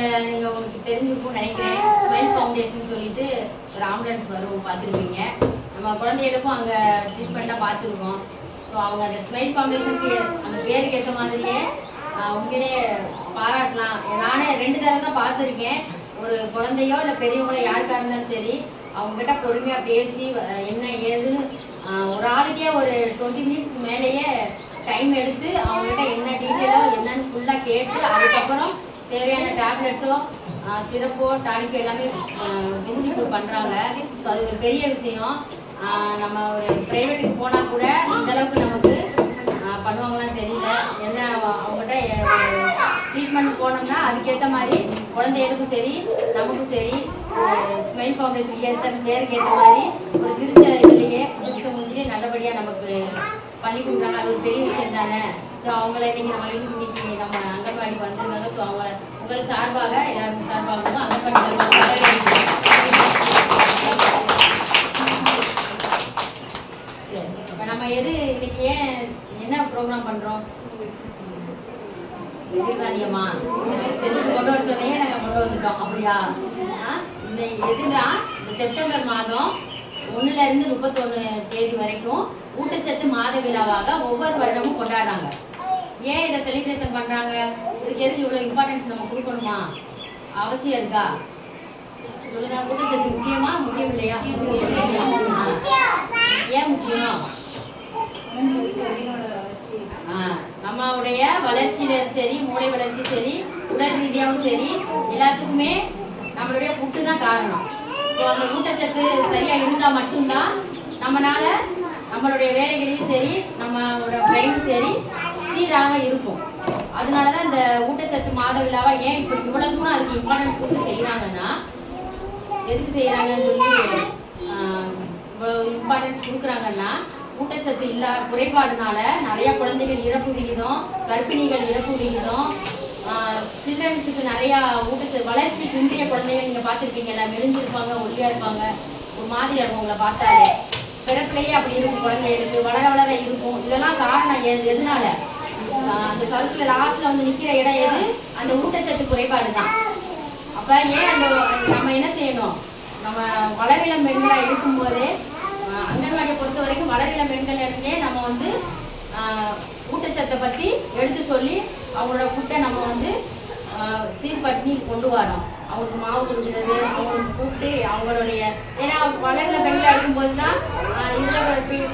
நீங்கள் உங்களுக்கு தெரிஞ்சிருக்கும்னு நினைக்கிறேன். ஸ்மைல் ஃபவுண்டேஷன் சொல்லிட்டு ஒரு ஆம்புலன்ஸ் வரும், பார்த்துருப்பீங்க. நம்ம குழந்தைகளுக்கும் அங்கே ட்ரீட்மெண்ட்டாக பார்த்துருக்கோம். ஸோ அவங்க அந்த ஸ்மைல் ஃபவுண்டேஷனுக்கு அந்த பேருக்கு ஏற்ற மாதிரியே உண்மையிலே பாராட்டலாம். நானே 2 தடவை தான் பார்த்துருக்கேன். ஒரு குழந்தையோ இல்லை பெரியவங்களோ யாருக்காக இருந்தாலும் சரி, அவங்ககிட்ட பொறுமையாக பேசி என்ன ஏதுன்னு ஒரு ஆளுக்கே ஒரு 20 மினிட்ஸ் மேலேயே டைம் எடுத்து அவங்ககிட்ட என்ன டீட்டெயிலோ என்னன்னு ஃபுல்லாக கேட்டு அதுக்கப்புறம் தேவையான டேப்லெட்ஸோ சிரப்போ டானிக்கோ எல்லாமே டிஸ்ட்ரிபியூட் பண்ணுறாங்க. ஸோ அது ஒரு பெரிய விஷயம். நம்ம ஒரு ப்ரைவேட்டுக்கு போனால் கூட இந்தளவுக்கு நமக்கு பண்ணுவாங்களான்னு தெரியல. என்ன அவங்ககிட்ட ட்ரீட்மெண்ட் போனோம்னா அதுக்கேற்ற மாதிரி குழந்தைகளுக்கும் சரி நமக்கும் சரி ஸ்மைல் ஃபவுண்டேஷனுக்கு பேருக்கு ஏற்ற மாதிரி ஒரு சிரிச்ச முடிஞ்சு நல்லபடியாக நமக்கு பண்ணி கொடுக்குறாங்க. அது ஒரு பெரிய விஷயம் தானே. ஸோ அவங்கள நம்ம இன்னைக்கு நம்ம அங்கன்வாடிக்கு வந்திருக்காங்க. ஸோ அவங்க உங்களுக்கு சார்பாக எல்லாருக்கும் சார்பாகவும் அங்கன்வாடி சார்பாக இப்போ நம்ம இன்னைக்கு என்ன ப்ரோக்ராம் பண்ணுறோம்? எதிர்காலியம்மா செஞ்சு கொண்டு வர சொன்னையே நாங்கள் கொண்டு வந்துட்டோம். அப்படியா? இந்த எதுதான் இந்த செப்டம்பர் மாதம் 1 இருந்து 31 தேதி வரைக்கும் ஊட்டச்சத்து மாத விழாவாக ஒவ்வொரு வருடமும் கொண்டாடுறாங்க. ஏன் இதை செலிப்ரேஷன் பண்றாங்க? இதுக்கு எதுக்கு இவ்வளவு இம்பார்ட்டன்ஸ் நம்ம கொடுக்கணுமா? அவசியம் இருக்கா? சொல்லுங்க. ஊட்டச்சத்து முக்கியமா முக்கியம் இல்லையா? ஏன் முக்கியம்? நம்மளுடைய வளர்ச்சியில சரி, மூளை வளர்ச்சி சரி, உடல் ரீதியாகவும் சரி, எல்லாத்துக்குமே நம்மளுடைய ஃபுட்டு தான் காரணம். ஸோ அந்த ஊட்டச்சத்து சரியா இருந்தா மட்டும்தான் நம்மளால நம்மளுடைய வேலைகளையும் சரி நம்மளோட பிரெயினும் சரி சீராக இருக்கும். அதனாலதான் இந்த ஊட்டச்சத்து மாத விழாவா ஏன் இப்போ இவ்வளவு தூரம் அதுக்கு இம்பார்ட்டன்ஸ் கொடுத்து செய்யறாங்கன்னா, எதுக்கு செய்யறாங்கன்னு சொல்லி இவ்வளவு இம்பார்ட்டன்ஸ் கொடுக்குறாங்கன்னா, ஊட்டச்சத்து குறைபாடுனால நிறைய குழந்தைகள் இறப்பு விகிதம், கர்ப்பிணிகள் இறப்பு விகிதம், சில்ட்ரன்ஸுக்கு நிறைய ஊட்டச்சத்து வளர்ச்சி குன்றிய குழந்தைகள் நீங்க பார்த்துருப்பீங்கல்ல, மெலிஞ்சிருப்பாங்க, ஒல்லியா இருப்பாங்க, ஒரு மாதிரி இருக்கும் உங்களை பார்த்தாலே. பிறப்பிலேயே அப்படி இருக்கும் குழந்தைகளுக்கு, வளர வளர இருக்கும். இதெல்லாம் காரணம் எதனால? அந்த கருத்துல லாஸ்ட்ல வந்து நிக்கிற இடம் எது? அந்த ஊட்டச்சத்து குறைபாடு தான். அப்ப ஏன் அந்த நம்ம என்ன செய்யணும்? நம்ம வளரிளம் பெண்களா இருக்கும் போதே, அங்கன்வாடியை பொறுத்த வரைக்கும் வளரிளம் பெண்கள் இருந்தே நம்ம வந்து ஊட்டச்சத்தை பத்தி எடுத்து சொல்லி அவங்களோட ஃபுட்டை நம்ம வந்து சீர்படுத்தி கொண்டு வரோம். அவங்களுக்கு மாவு கொடுக்குறது, அவங்களுக்கு கூப்பிட்டு அவங்களுடைய, ஏன்னா வளரிளம் பெண்களா இருக்கும்போது தான்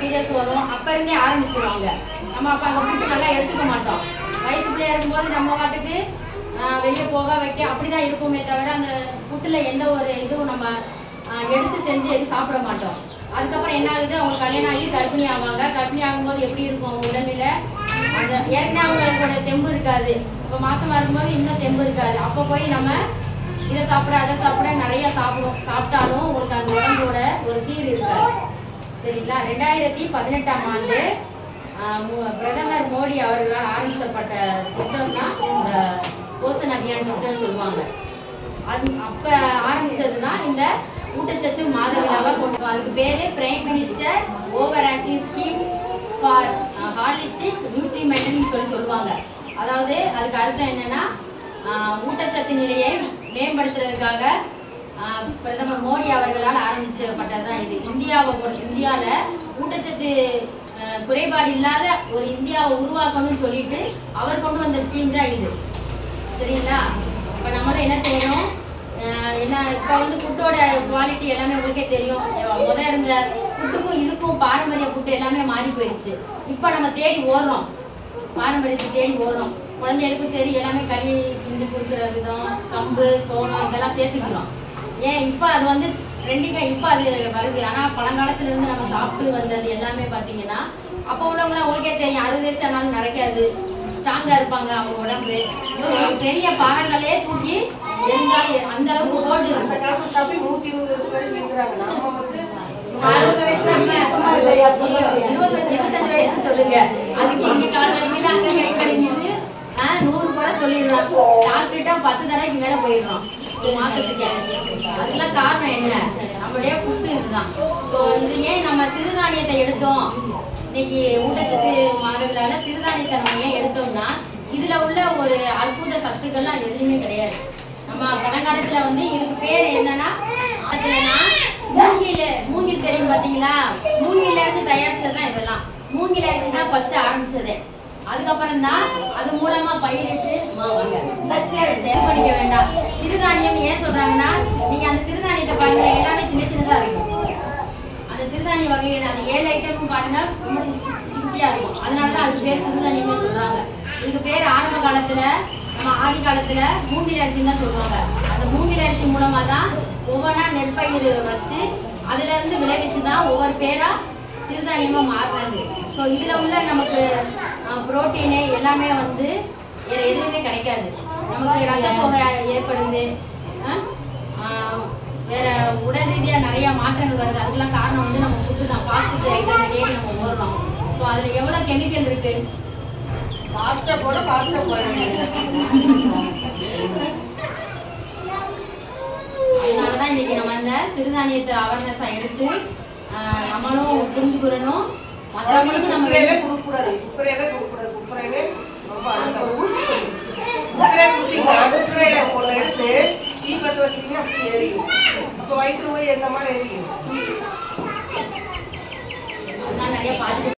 பீரியட்ஸ் வரும். அப்ப இருந்தே ஆரம்பிச்சிருவாங்க. நம்ம அப்ப அந்த ஃபுட்டு நல்லா எடுத்துக்க மாட்டோம். வயசு பிள்ளையா இருக்கும்போது நம்ம பாட்டுக்கு வெளியே போக வைக்க அப்படிதான் இருக்குமே தவிர அந்த ஃபுட்டில் எந்த ஒரு இதுவும் நம்ம எடுத்து செஞ்சு எதுவும் சாப்பிட மாட்டோம். அதுக்கப்புறம் என்ன ஆகுது? அவங்க கல்யாணம் ஆகி கர்ப்பிணி ஆவாங்க. கர்ப்பிணி ஆகும்போது எப்படி இருக்கும் அவங்க உடல்நிலை? அந்த ஏற்கனவே அவங்களோட தெம்பு இருக்காது. இப்போ மாசமா இருக்கும்போது இன்னும் தெம்பு இருக்காது. அப்போ போய் நம்ம இதை சாப்பிட அதை சாப்பிட நிறைய சாப்பிட்டாலும் உங்களுக்கு அந்த உடம்போட ஒரு சீர் இருக்காது. சரிங்களா? 2018ஆம் ஆண்டு பிரதமர் மோடி அவர்களால் ஆரம்பிக்கப்பட்ட திட்டம் தான் இந்த போஷன் அபியான் திட்டம் சொல்லுவாங்க. அது அப்ப ஆரம்பிச்சதுதான் இந்த ஊட்டச்சத்து மாத விழாவை கொண்டு. அதுக்கு பேரு prime minister overarching scheme for holistic நியூட்ரிமெண்ட்னு சொல்லுவாங்க. அதாவது அதுக்கு அர்த்தம் என்னன்னா, ஊட்டச்சத்து நிலையை மேம்படுத்துறதுக்காக பிரதமர் மோடி அவர்களால் ஆரம்பிக்கப்பட்டதுதான் இது. இந்தியாவில் ஊட்டச்சத்து குறைபாடு இல்லாத ஒரு இந்தியாவை உருவாக்கணும்னு சொல்லிட்டு அவர் கொண்டு வந்த ஸ்கீம் தான் இது. சரிங்களா? இப்ப நம்மளும் என்ன செய்யணும்? என்ன இப்ப வந்து ஃபுட்டோட குவாலிட்டி எல்லாமே உங்களுக்கே தெரியும். முதல்ல இருந்த ஃபுட்டுக்கும் இதுக்கும் பாரம்பரிய ஃபுட்டு எல்லாமே மாறி போயிடுச்சு. இப்ப நம்ம தேடி ஓடுறோம், பாரம்பரியத்தை தேடி ஓடுறோம். குழந்தைகளுக்கும் சரி எல்லாமே களி கிண்டி கொடுக்குற விதம், கம்பு சோளம் இதெல்லாம் சேர்த்துக்கிறோம். ஏன் இப்ப அது வந்து ட்ரெண்டிங்கா இப்ப அது வருது. ஆனா பழங்காலத்துல இருந்து நம்ம சாப்பிட்டு வந்தது எல்லாமே பாத்தீங்கன்னா, அப்ப உள்ளவங்களாம் உங்களுக்கே தெரியும், 60 வயசு ஆனாலும் நடக்காது, ஸ்ட்ராங்கா இருப்பாங்க. அவங்க உடம்பு பெரிய பாறைகளே தூக்கி எரிஞ்சாலும் அந்த அளவுக்கு ஓடு. 120 25 வயசு சொல்லுங்க. அதுக்கு இங்க கால் வலிக்குது, அங்க கை வலிக்குது, 100 கூட சொல்லிடுறோம். டாக்டர்கிட்ட 10 தடவைக்கு மேல போயிடுறோம் மாசத்துக்கு. அதுக்கெல்லாம் காரணம் என்ன? நம்மளுடைய ஃபுட்டு இதுதான். இது ஏன் நம்ம சிறுதானியத்தை எடுத்தோம்? இன்னைக்கு ஊட்டச்சத்து மாதவிழால சிறுதானியத்தை நம்ம ஏன் எடுத்தோம்னா, இதுல உள்ள ஒரு அற்புத சத்துக்கள்லாம் எதுவுமே கிடையாது. நம்ம நம்ம பழங்காலத்துல வந்து இதுக்கு பேர் என்னன்னா மூங்கில் தெரியும் பாத்தீங்களா? மூங்கில இருந்து தயாரிச்சதுதான் இதெல்லாம். மூங்கில் அரிசி தான் ஃபர்ஸ்ட் ஆரம்பிச்சதே. அதுக்கப்புறம் தான் அது மூலமா பயிரிட்டு செல் பண்ணிக்க வேண்டாம். சிறுதானியம் ஏன் சொல்றாங்கன்னா, நீங்க அந்த சிறுதானியத்தை பாருங்க, எல்லாமே சின்ன சின்னதா இருக்கும். அந்த சிறுதானிய வகைகள் அந்த 7 ஐட்டமும் பாருங்க ரொம்ப குட்டியா இருக்கும். அதனாலதான் அதுக்கு பேர் சிறுதானியமே சொல்றாங்க. இதுக்கு பேர் ஆரம்ப காலத்துல நம்ம ஆதி காலத்துல மூங்கில் அரிசின்னு தான் சொல்லுவாங்க. அந்த மூங்கில் அரிசி மூலமா தான் ஒவ்வொன்றா நெற்பயிர் வச்சு அதுல இருந்து விளைவிச்சுதான் ஒவ்வொரு பேரா சிறுதானியமா மாறினது. ஸோ இதுல உள்ள நமக்கு புரோட்டீனு எல்லாமே வந்து வேற எதுவுமே கிடைக்காது. நமக்கு ரத்த சோகை ஏற்படுது, வேற உடல் ரீதியா நிறைய மாற்றங்கள் வருது. அதுக்கெல்லாம் காரணம் வந்து நம்ம ஃபுட்டு தான். ஃபாஸ்ட் ஃபுட் ஐட்டம் தேடி நம்ம ஓடுறோம். ஸோ அதுல எவ்வளவு கெமிக்கல் இருக்கு. அதனாலதான் இன்னைக்கு நம்ம இந்த சிறுதானியத்தை அவேர்னஸா எடுத்து நம்மளும் புரிஞ்சுக்கிறணும். மற்றவங்களுக்கு நம்ம கொடுக்கூடாது. எடுத்து தீபத்தை வச்சீங்கன்னா அப்படி எரியும். வயிற்று போய் எந்த மாதிரி எரியும். நிறைய பாதிப்பு.